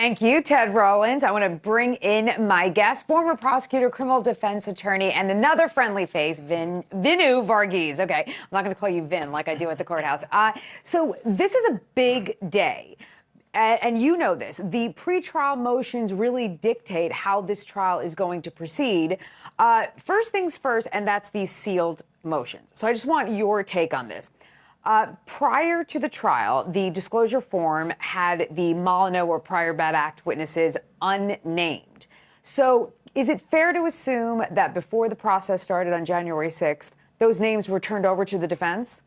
Thank you, Ted Rollins. I want to bring in my guest, former prosecutor, criminal defense attorney, and another friendly face, Vinoo Varghese. Okay, I'm not going to call you Vin like I do at the courthouse. So this is a big day. And you know this. The pretrial motions really dictate how this trial is going to proceed. First things first, and that's these sealed motions. So I just want your take on this. Prior to the trial, the disclosure form had the Molyneux or prior bad act witnesses unnamed. So is it fair to assume that before the process started on January 6th, those names were turned over to the defense?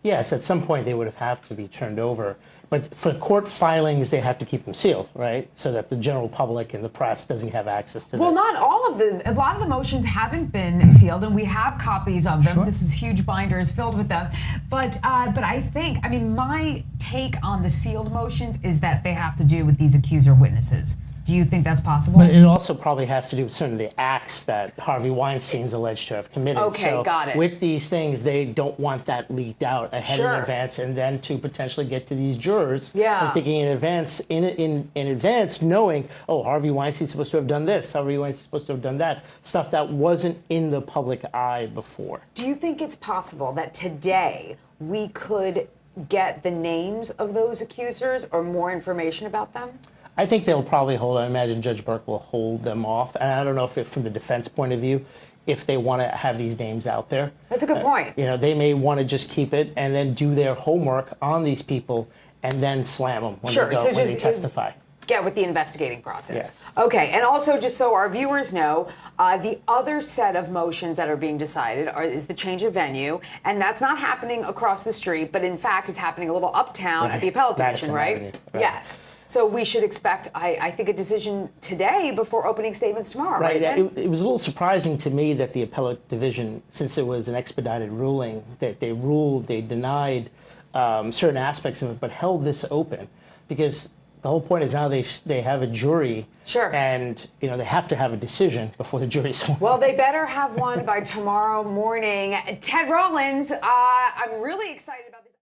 Yes, at some point they would have to be turned over. But for court filings, they have to keep them sealed, right? So that the general public and the press doesn't have access to Well, this. not all of them. A lot of the motions haven't been sealed, and we have copies of them. Sure. This is huge binders filled with them. But I think, my take on the sealed motions is that they have to do with these accuser witnesses. Do you think that's possible? But it also probably has to do with certain of the acts that Harvey Weinstein's alleged to have committed. Okay, so got it. With these things, they don't want that leaked out ahead in advance, and then to potentially get to these jurors. Yeah. And thinking in advance, in advance, knowing, oh, Harvey Weinstein's supposed to have done this, Harvey Weinstein's supposed to have done that, stuff that wasn't in the public eye before. Do you think it's possible that today we could get the names of those accusers or more information about them? I think they'll probably hold, I imagine Judge Burke will hold them off. And I don't know if from the defense point of view, if they want to have these names out there. That's a good point. They may want to just keep it and then do their homework on these people and then slam them when they testify. Get with the investigating process. Yes. Okay, and also just so our viewers know, the other set of motions that are being decided is the change of venue, and that's not happening across the street, but in fact it's happening a little uptown at the appellate division, right? Yes. So we should expect, I think, a decision today before opening statements tomorrow, right? It was a little surprising to me that the appellate division, since it was an expedited ruling, that they denied certain aspects of it, but held this open, because the whole point is now they have a jury, and they have to have a decision before the jury's sworn. Well, they better have one by tomorrow morning. Ted Rollins, I'm really excited about this.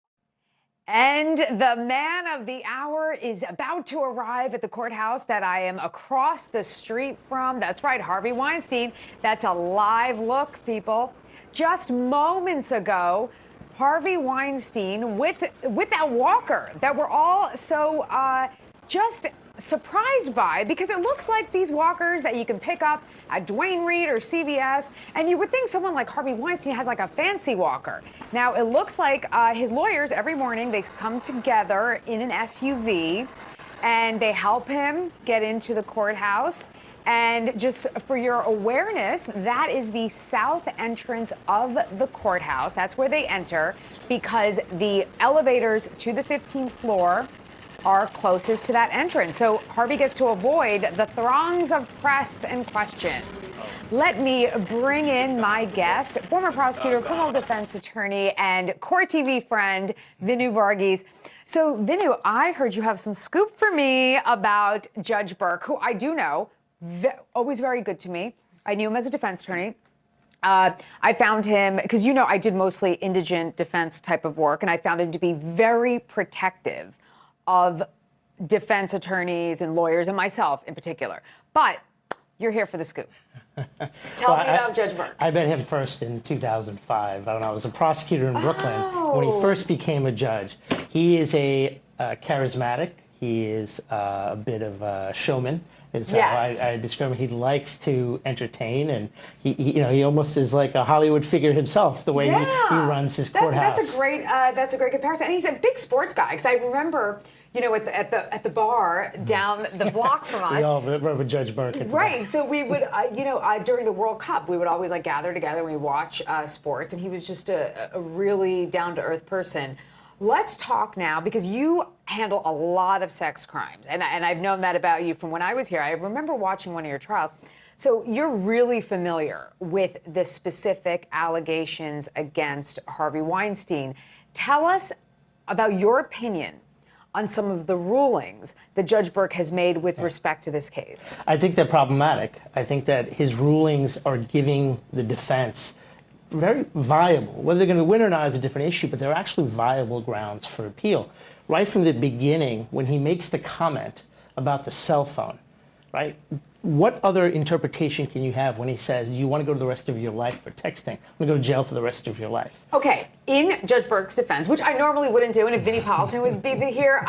And the man of the hour is about to arrive at the courthouse that I am across the street from. That's right, Harvey Weinstein. That's a live look, people. Just moments ago, Harvey Weinstein with that walker that we're all so just surprised by, because it looks like these walkers that you can pick up at Duane Reade or CVS, and you would think someone like Harvey Weinstein has like a fancy walker. Now it looks like his lawyers every morning, they come together in an SUV and they help him get into the courthouse. And just for your awareness, that is the south entrance of the courthouse. That's where they enter, because the elevators to the 15th floor are closest to that entrance. So Harvey gets to avoid the throngs of press and questions. Let me bring in my guest, former prosecutor, criminal defense attorney, and Court TV friend, Vinoo Varghese. So, Vinoo, I heard you have some scoop for me about Judge Burke, who I do know, always very good to me. I knew him as a defense attorney. I found him, because I did mostly indigent defense type of work, and I found him to be very protective of defense attorneys and lawyers, and myself in particular. But you're here for the scoop. Tell me about Judge Burke. I met him first in 2005 when I was a prosecutor in Brooklyn. When he first became a judge. He is a charismatic. He is a bit of a showman. Is how I describe him. He likes to entertain, and he almost is like a Hollywood figure himself, the way he runs his courthouse. That's a great comparison. And he's a big sports guy, because I remember, at the bar down the block from us. We all remember Judge Burke. Right. So we would, during the World Cup, we would always gather together and we watch sports, and he was just a really down to earth person. Let's talk now, because you handle a lot of sex crimes, and I've known that about you from when I was here. I remember watching one of your trials. So you're really familiar with the specific allegations against Harvey Weinstein. Tell us about your opinion on some of the rulings that Judge Burke has made with respect to this case. I think they're problematic. I think that his rulings are giving the defense very viable. Whether they're going to win or not is a different issue, but they're actually viable grounds for appeal. Right from the beginning, when he makes the comment about the cell phone, right? What other interpretation can you have when he says, you want to go to the rest of your life for texting? I'm going to go to jail for the rest of your life. Okay, in Judge Burke's defense, which I normally wouldn't do, and if Vinnie Politan would be here,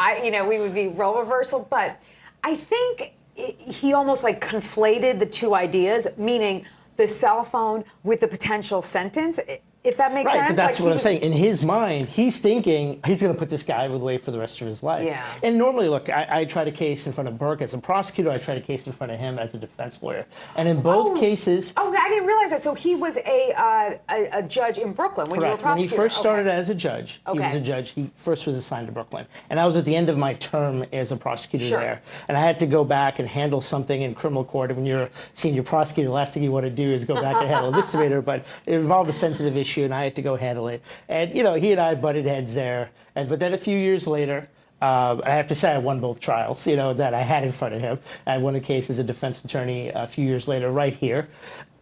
we would be role reversal, but I think he almost like conflated the two ideas, meaning the cell phone with the potential sentence, if that makes sense. Right, but that's what I'm saying. In his mind, he's thinking he's going to put this guy away for the rest of his life. Yeah. And normally, look, I tried a case in front of Burke as a prosecutor. I tried a case in front of him as a defense lawyer. And in both cases... Oh, I didn't realize that. So he was a judge in Brooklyn when you were a prosecutor. When he first started as a judge, he was a judge. He first was assigned to Brooklyn. And I was at the end of my term as a prosecutor there. And I had to go back and handle something in criminal court. And when you're a senior prosecutor, the last thing you want to do is go back and handle a misdemeanor. But it involved a sensitive issue, and I had to go handle it. And, he and I butted heads there. But then a few years later, I have to say I won both trials, that I had in front of him. I won a case as a defense attorney a few years later right here.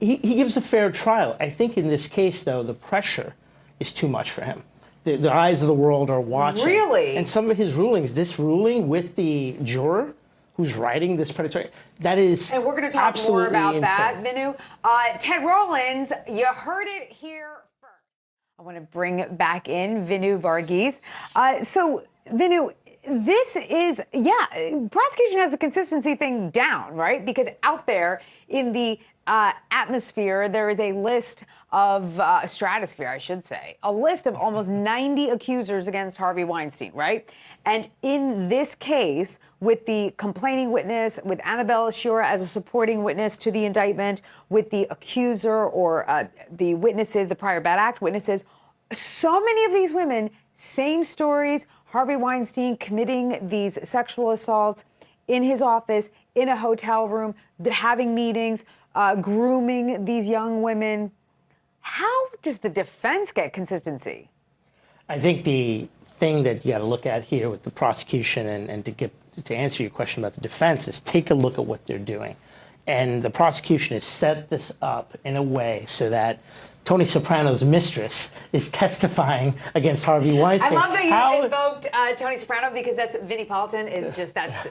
He gives a fair trial. I think in this case, though, the pressure is too much for him. The eyes of the world are watching. Really? And some of his rulings, this ruling with the juror who's writing this predatory, that is and we're going to talk more about insane. that, Vinoo. Ted Rollins, you heard it here first. I want to bring back in Vinoo Varghese. So, Vinoo, this is, prosecution has the consistency thing down, right? Because out there in the atmosphere, there is a list of, stratosphere, I should say, a list of almost 90 accusers against Harvey Weinstein, right? And in this case, with the complaining witness, with Annabelle Sciorra as a supporting witness to the indictment, with the accuser or the witnesses, the prior bad act witnesses, so many of these women, same stories, Harvey Weinstein committing these sexual assaults in his office, in a hotel room, having meetings, grooming these young women. How does the defense get consistency? I think the thing that you got to look at here with the prosecution and to answer your question about the defense is take a look at what they're doing. And the prosecution has set this up in a way so that Tony Soprano's mistress is testifying against Harvey Weinstein. I love that you invoked Tony Soprano because that's Vinnie Politan that's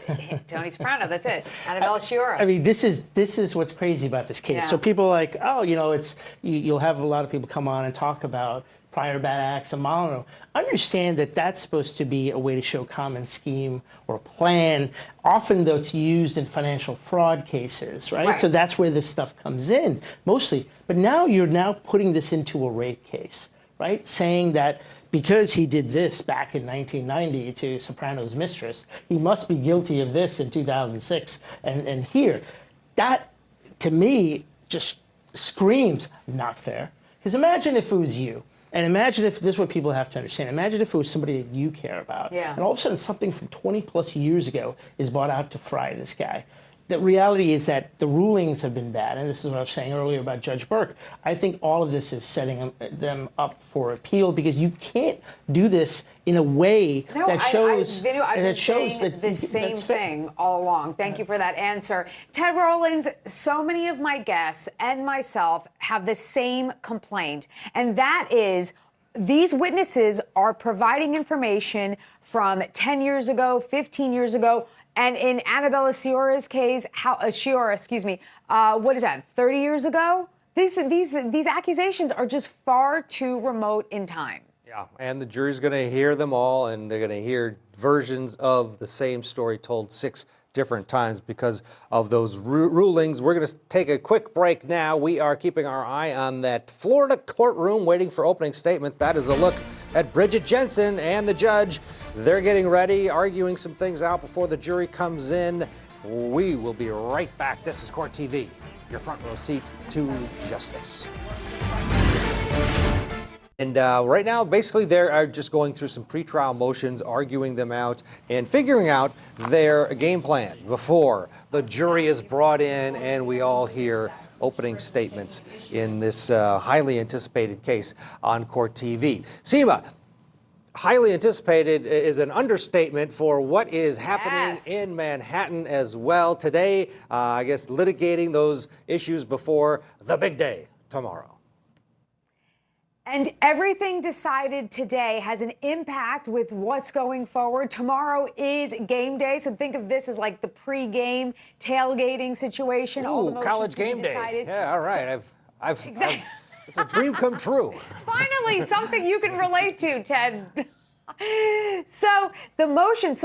Tony Soprano. That's it. Annabelle Sciorra. I mean, this is what's crazy about this case. Yeah. So people are like, you'll have a lot of people come on and talk about prior bad acts, and understand that that's supposed to be a way to show common scheme or plan. Often, though, it's used in financial fraud cases, right? So that's where this stuff comes in, mostly. But now you're putting this into a rape case, right? Saying that because he did this back in 1990 to Soprano's mistress, he must be guilty of this in 2006 and here. That, to me, just screams not fair. Because imagine if it was you. And imagine if, this is what people have to understand, imagine if it was somebody that you care about. Yeah. And all of a sudden something from 20 plus years ago is brought out to fry this guy. The reality is that the rulings have been bad. And this is what I was saying earlier about Judge Burke. I think all of this is setting them up for appeal because you can't do this in a way that shows Vinoo, I've been saying that the same thing all along. Thank you for that answer. Ted Rollins, so many of my guests and myself have the same complaint, and that is these witnesses are providing information from 10 years ago, 15 years ago, and in Annabelle Sciorra's case, what is that, 30 years ago? These accusations are just far too remote in time. Yeah, and the jury's going to hear them all, and they're going to hear versions of the same story told 6 different times because of those rulings. We're going to take a quick break now. We are keeping our eye on that Florida courtroom waiting for opening statements. That is a look at Bridget Jensen and the judge. They're getting ready, arguing some things out before the jury comes in. We will be right back. This is Court TV, your front row seat to justice. And right now, basically, they are just going through some pretrial motions, arguing them out, and figuring out their game plan before the jury is brought in and we all hear opening statements in this highly anticipated case on Court TV. Seema, highly anticipated is an understatement for what is happening in Manhattan as well. Today, I guess, litigating those issues before the big day tomorrow. And everything decided today has an impact with what's going forward. Tomorrow is game day, so think of this as like the pre-game tailgating situation. All the Ooh, motions college to be game day. decided. Yeah, all right. Exactly. It's a dream come true. Finally, something you can relate to, Ted. So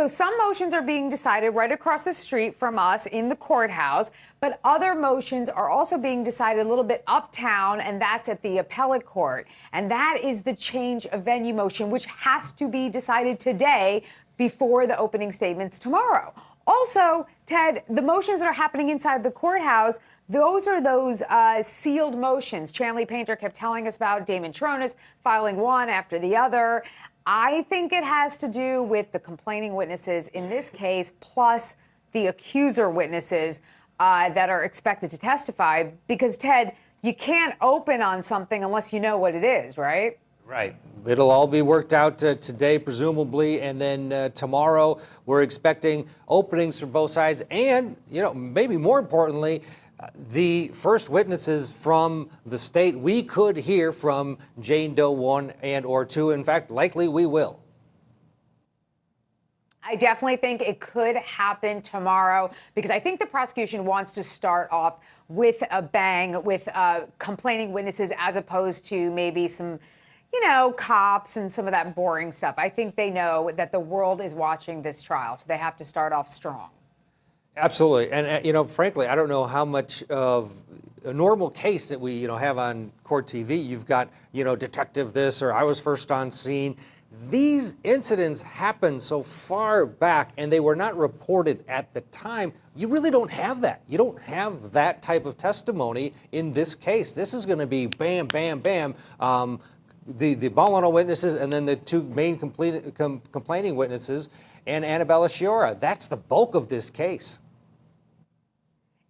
some motions are being decided right across the street from us in the courthouse, but other motions are also being decided a little bit uptown, and that's at the appellate court. And that is the change of venue motion, which has to be decided today before the opening statements tomorrow. Also, Ted, the motions that are happening inside the courthouse, those are those sealed motions. Chanley Painter kept telling us about Damon Tronis filing one after the other. I think it has to do with the complaining witnesses in this case, plus the accuser witnesses that are expected to testify. Because, Ted, you can't open on something unless you know what it is, right? Right. It'll all be worked out today, presumably, and then tomorrow we're expecting openings from both sides, and maybe more importantly, the first witnesses from the state. We could hear from Jane Doe 1 and or 2. In fact, likely we will. I definitely think it could happen tomorrow because I think the prosecution wants to start off with a bang with complaining witnesses as opposed to maybe some cops and some of that boring stuff. I think they know that the world is watching this trial, so they have to start off strong. Absolutely. And, frankly, I don't know how much of a normal case that we, have on court TV. You've got, detective this or I was first on scene. These incidents happened so far back and they were not reported at the time. You really don't have that. You don't have that type of testimony in this case. This is going to be bam, bam, bam. The Bolano witnesses and then the two main complaining witnesses and Annabella Sciorra. That's the bulk of this case.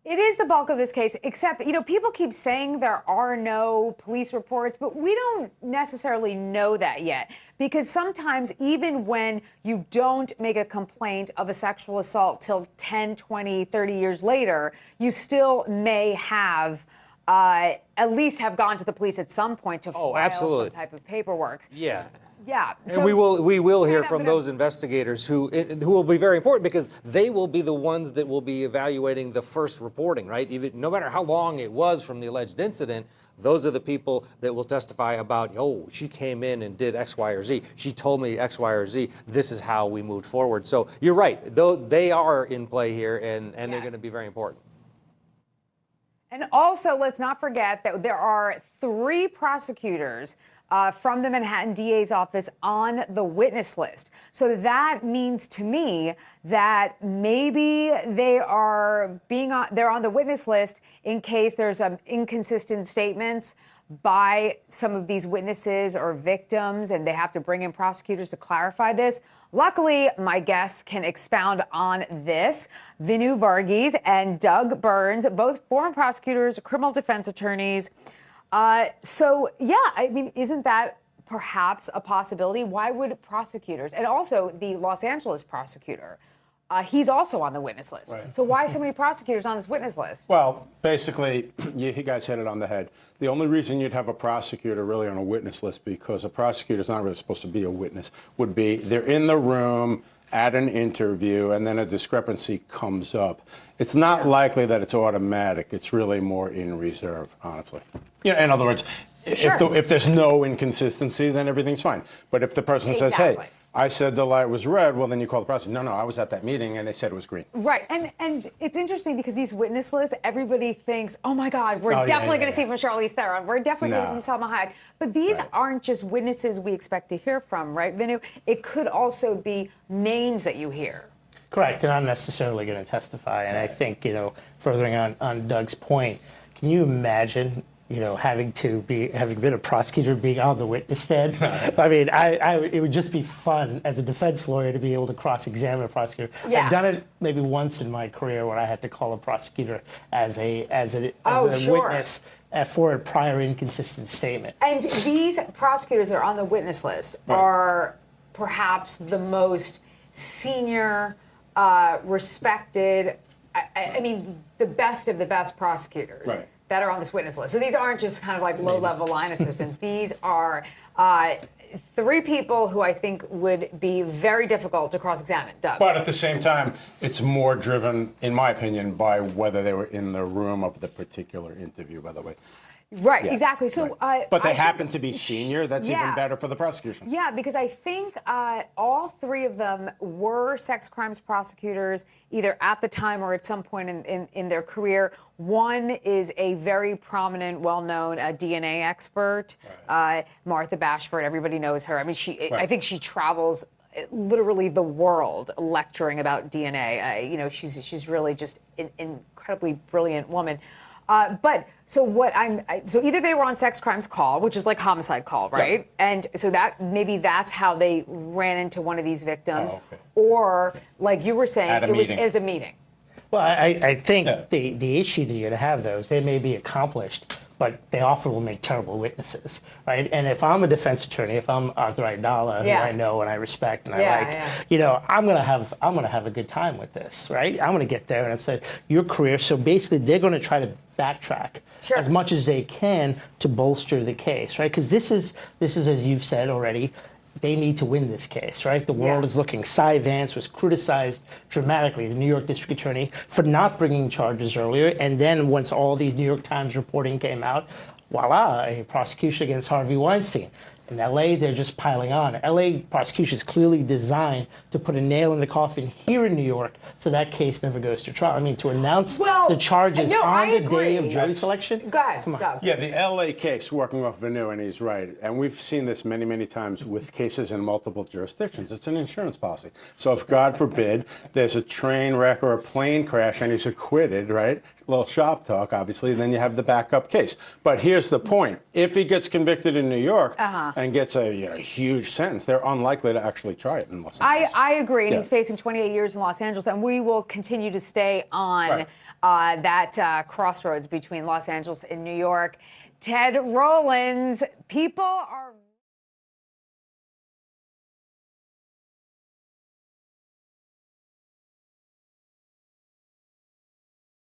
It is the bulk of this case, except, people keep saying there are no police reports, but we don't necessarily know that yet. Because sometimes even when you don't make a complaint of a sexual assault till 10, 20, 30 years later, you still may have at least have gone to the police at some point to file some type of paperwork. Yeah. Yeah. And we will hear from those investigators who will be very important because they will be the ones that will be evaluating the first reporting, right? Even no matter how long it was from the alleged incident, those are the people that will testify about, she came in and did X, Y, or Z. She told me X, Y, or Z. This is how we moved forward. So you're right. Though they are in play here and they're going to be very important. And also, let's not forget that there are 3 prosecutors from the Manhattan DA's office on the witness list. So that means to me that maybe they're on the witness list in case there's inconsistent statements by some of these witnesses or victims, and they have to bring in prosecutors to clarify this. Luckily, my guests can expound on this. Vinoo Varghese and Doug Burns, both former prosecutors, criminal defense attorneys. Isn't that perhaps a possibility? Why would prosecutors, and also the Los Angeles prosecutor, he's also on the witness list. Right. So why so many prosecutors on this witness list? Well, basically, you guys hit it on the head. The only reason you'd have a prosecutor really on a witness list, because a prosecutor is not really supposed to be a witness, would be they're in the room at an interview and then a discrepancy comes up. It's not likely that it's automatic. It's really more in reserve, honestly. In other words, if there's no inconsistency, then everything's fine. But if the person says, hey, I said the light was red, well, then you call the prosecutor. No, I was at that meeting and they said it was green. Right. And it's interesting because these witness lists, everybody thinks, oh my God, we're definitely going to see from Charlize Theron. We're definitely going to see from Salma Hayek. But these aren't just witnesses we expect to hear from, right, Vinoo? It could also be names that you hear. Correct. They're not necessarily going to testify. And I think, furthering on Doug's point, can you imagine having been a prosecutor, being on the witness stand? I mean, it would just be fun as a defense lawyer to be able to cross-examine a prosecutor. Yeah. I've done it maybe once in my career where I had to call a prosecutor as a witness for a prior inconsistent statement. And these prosecutors that are on the witness list are perhaps the most senior, respected, I mean, the best of the best prosecutors. Right. that are on this witness list. So these aren't just kind of like low-level line assistants. These are 3 people who I think would be very difficult to cross-examine. Doug. But at the same time, it's more driven, in my opinion, by whether they were in the room of the particular interview, by the way. Right, Yeah, exactly. So, right. But they happen to be senior. That's even better for the prosecution. Yeah, because I think all 3 of them were sex crimes prosecutors, either at the time or at some point in their career. One is a very prominent, well-known DNA expert, Martha Bashford. Everybody knows her. I mean, I think she travels literally the world lecturing about DNA. You know, she's really just an incredibly brilliant woman. But so so either they were on sex crimes call, which is like homicide call, right? Yeah. And so maybe that's how they ran into one of these victims, or like you were saying, it was a meeting. Well, I think the issue that you're going to have those, they may be accomplished, but they often will make terrible witnesses, right? And if I'm a defense attorney, if I'm Arthur Aidala, who I know and I respect and I like, you know, I'm gonna have a good time with this, right? I'm gonna get there and say your career. So basically, they're going to try to backtrack as much as they can to bolster the case, right? Because this is as you've said already. They need to win this case, right? The world is looking. Cy Vance was criticized dramatically, the New York district attorney, for not bringing charges earlier. And then once all these New York Times reporting came out, voila, a prosecution against Harvey Weinstein. In L.A., they're just piling on. L.A. prosecution is clearly designed to put a nail in the coffin here in New York so that case never goes to trial. I mean, to announce the charges on the day of jury selection? Go ahead, Come on. Doug. Yeah, the L.A. case, working off Vinoo, and he's right. And we've seen this many, many times with cases in multiple jurisdictions. It's an insurance policy. So if, God forbid, there's a train wreck or a plane crash and he's acquitted, right? A little shop talk, obviously, then you have the backup case. But here's the point. If he gets convicted in New York and gets a huge sentence, they're unlikely to actually try it in Los Angeles. I agree. And he's facing 28 years in Los Angeles, and we will continue to stay on that crossroads between Los Angeles and New York. Ted Rollins, people are